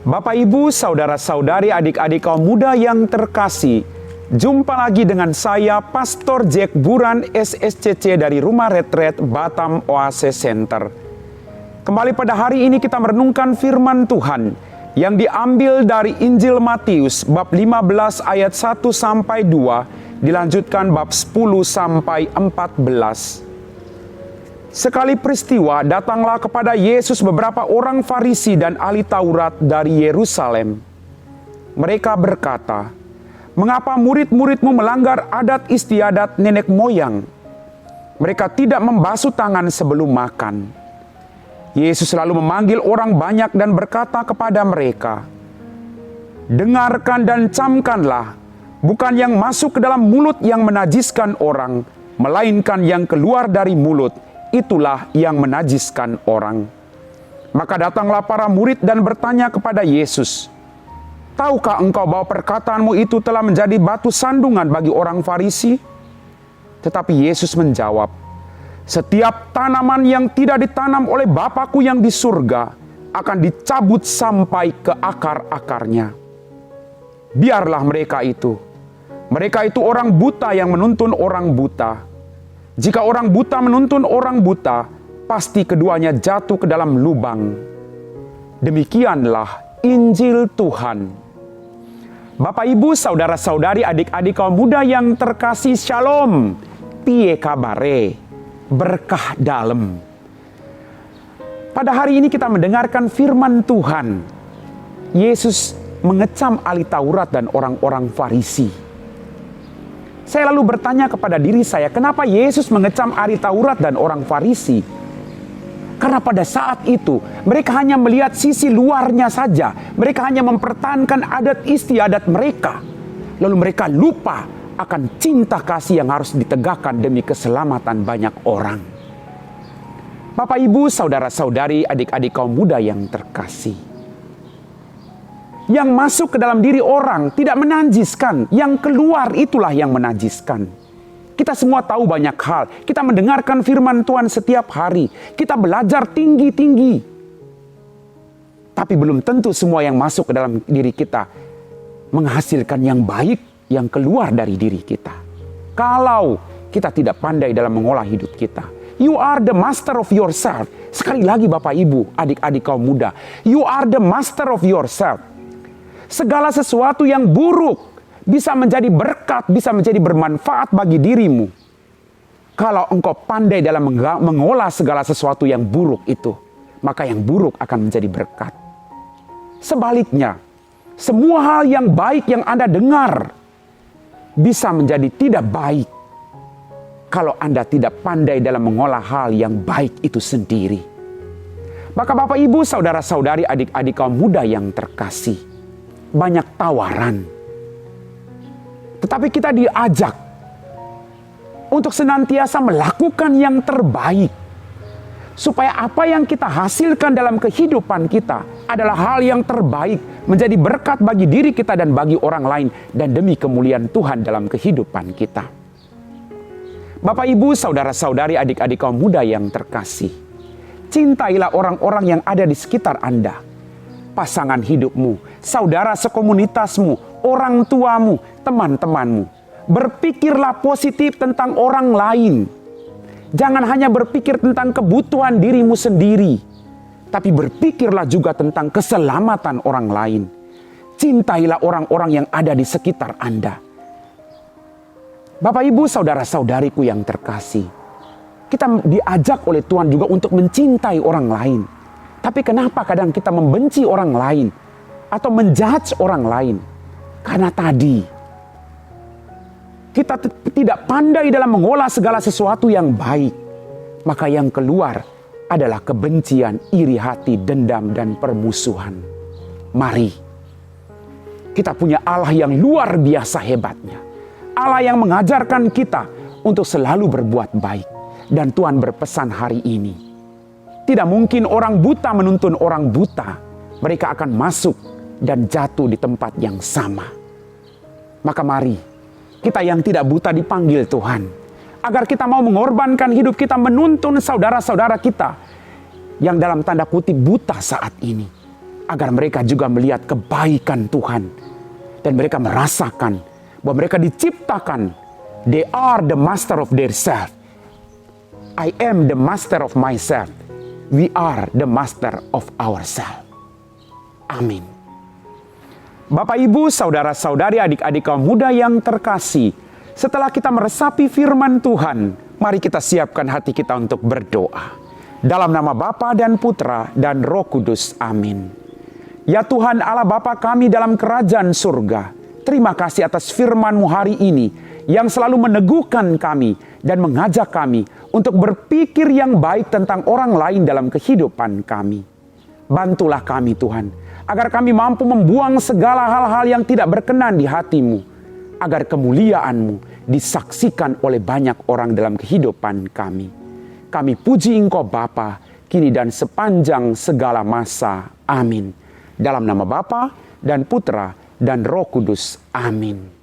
Bapak, Ibu, saudara-saudari, adik-adik kaum muda yang terkasih, jumpa lagi dengan saya, Pastor Jack Buran, SSCC dari Rumah Retret Batam Oasis Center. Kembali pada hari ini kita merenungkan firman Tuhan yang diambil dari Injil Matius bab 15 ayat 1 sampai 2, dilanjutkan bab 10 sampai 14. Sekali peristiwa, datanglah kepada Yesus beberapa orang Farisi dan ahli Taurat dari Yerusalem. Mereka berkata, "Mengapa murid-muridmu melanggar adat istiadat nenek moyang? Mereka tidak membasuh tangan sebelum makan." Yesus lalu memanggil orang banyak dan berkata kepada mereka, "Dengarkan dan camkanlah, bukan yang masuk ke dalam mulut yang menajiskan orang, melainkan yang keluar dari mulut, itulah yang menajiskan orang." Maka datanglah para murid dan bertanya kepada Yesus, "Tahukah engkau bahwa perkataanmu itu telah menjadi batu sandungan bagi orang Farisi?" Tetapi Yesus menjawab, "Setiap tanaman yang tidak ditanam oleh Bapa-Ku yang di surga akan dicabut sampai ke akar-akarnya. Biarlah mereka itu orang buta yang menuntun orang buta. Jika orang buta menuntun orang buta, pasti keduanya jatuh ke dalam lubang." Demikianlah Injil Tuhan. Bapak, Ibu, saudara-saudari, adik-adik kaum muda yang terkasih, Shalom, piye kabare, berkah dalem. Pada hari ini kita mendengarkan firman Tuhan. Yesus mengecam ahli Taurat dan orang-orang Farisi. Saya lalu bertanya kepada diri saya, kenapa Yesus mengecam ahli Taurat dan orang Farisi? Karena pada saat itu mereka hanya melihat sisi luarnya saja. Mereka hanya mempertahankan adat istiadat mereka. Lalu mereka lupa akan cinta kasih yang harus ditegakkan demi keselamatan banyak orang. Bapak, Ibu, saudara-saudari, adik-adik kaum muda yang terkasih, yang masuk ke dalam diri orang tidak menajiskan, yang keluar itulah yang menajiskan. Kita semua tahu banyak hal. Kita mendengarkan firman Tuhan setiap hari. Kita belajar tinggi-tinggi. Tapi belum tentu semua yang masuk ke dalam diri kita menghasilkan yang baik yang keluar dari diri kita. Kalau kita tidak pandai dalam mengolah hidup kita. You are the master of yourself. Sekali lagi Bapak, Ibu, adik-adik kaum muda. You are the master of yourself. Segala sesuatu yang buruk bisa menjadi berkat, bisa menjadi bermanfaat bagi dirimu. Kalau engkau pandai dalam mengolah segala sesuatu yang buruk itu, maka yang buruk akan menjadi berkat. Sebaliknya, semua hal yang baik yang Anda dengar bisa menjadi tidak baik kalau Anda tidak pandai dalam mengolah hal yang baik itu sendiri. Maka Bapak, Ibu, saudara-saudari, adik-adik kaum muda yang terkasih, banyak tawaran. Tetapi kita diajak untuk senantiasa melakukan yang terbaik. Supaya apa yang kita hasilkan dalam kehidupan kita adalah hal yang terbaik. Menjadi berkat bagi diri kita dan bagi orang lain. Dan demi kemuliaan Tuhan dalam kehidupan kita. Bapak, Ibu, saudara-saudari, adik-adik kaum muda yang terkasih, cintailah orang-orang yang ada di sekitar Anda. Pasangan hidupmu, saudara sekomunitasmu, orang tuamu, teman-temanmu. Berpikirlah positif tentang orang lain. Jangan hanya berpikir tentang kebutuhan dirimu sendiri, tapi berpikirlah juga tentang keselamatan orang lain. Cintailah orang-orang yang ada di sekitar Anda. Bapak, Ibu, saudara-saudariku yang terkasih, kita diajak oleh Tuhan juga untuk mencintai orang lain. Tapi kenapa kadang kita membenci orang lain atau menjudge orang lain? Karena tadi kita tidak pandai dalam mengolah segala sesuatu yang baik. Maka yang keluar adalah kebencian, iri hati, dendam, dan permusuhan. Mari, kita punya Allah yang luar biasa hebatnya. Allah yang mengajarkan kita untuk selalu berbuat baik. Dan Tuhan berpesan hari ini, tidak mungkin orang buta menuntun orang buta. Mereka akan masuk dan jatuh di tempat yang sama. Maka mari, kita yang tidak buta dipanggil Tuhan. Agar kita mau mengorbankan hidup kita menuntun saudara-saudara kita yang dalam tanda kutip buta saat ini. agar mereka juga melihat kebaikan Tuhan. Dan mereka merasakan bahwa mereka diciptakan, they are the master of their self. I am the master of myself. We are the master of ourselves. Amin. Bapak, Ibu, saudara-saudari, adik-adik kaum muda yang terkasih, setelah kita meresapi firman Tuhan, mari kita siapkan hati kita untuk berdoa. Dalam nama Bapa dan Putra dan Roh Kudus. Amin. Ya Tuhan Allah Bapa kami dalam kerajaan surga, terima kasih atas firman-Mu hari ini yang selalu meneguhkan kami dan mengajak kami untuk berpikir yang baik tentang orang lain dalam kehidupan kami. Bantulah kami Tuhan, agar kami mampu membuang segala hal-hal yang tidak berkenan di hati-Mu, agar kemuliaan-Mu disaksikan oleh banyak orang dalam kehidupan kami. Kami puji Engkau Bapa, kini dan sepanjang segala masa. Amin. Dalam nama Bapa dan Putra dan Roh Kudus. Amin.